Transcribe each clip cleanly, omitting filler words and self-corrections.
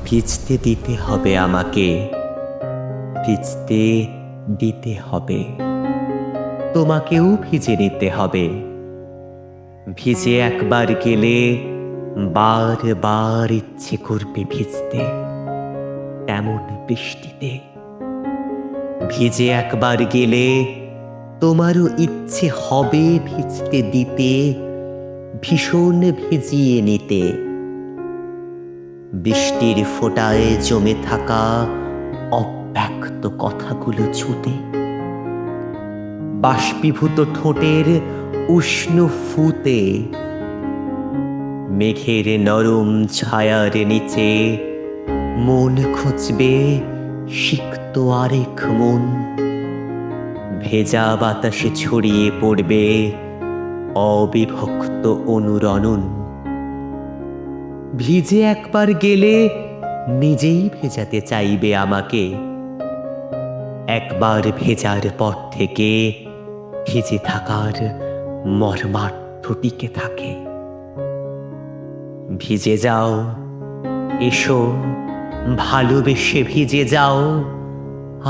ভিজতে দিতে হবে আমাকে, ভিজতে দিতে হবে। তোমাকেও ভিজে নিতে হবে। ভিজে একবার গেলে বারবার ইচ্ছে করবে ভিজতে, তেমন বৃষ্টিতে। ভিজে একবার গেলে তোমারও ইচ্ছে হবে ভিজতে দিতে, ভীষণ ভিজিয়ে নিতে। বৃষ্টির ফোঁটায় জমে থাকা অব্যক্ত কথাগুলো ছুটে, বাষ্পীভূত ঠোঁটের উষ্ণ ফুতে, মেঘের নরম ছায়ার নিচে মন খুঁজবে সিক্ত আরেক মন। ভেজা বাতাসে ছড়িয়ে পড়বে অবিভক্ত অনুরণন। ভিজে একবার গেলে নিজেই ভেজাতে চাইবে আমাকে। একবার ভেজার পর থেকে ভিজে থাকার মর্মার্থ টিকে থাকে। ভিজে যাও, এসো, ভালোবেসে ভিজে যাও,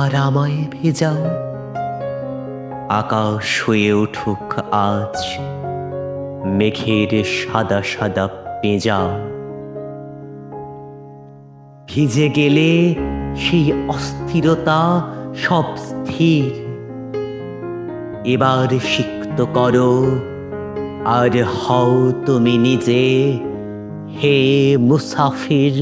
আর আমায় ভেজাও। আকাশ হয়ে উঠুক আজ মেঘের সাদা সাদা পেঁজা। ভিজে গেলে সেই অস্থিরতা সব স্থির। এবার সিক্ত করো, আর হও তুমি নিজে, হে মুসাফির।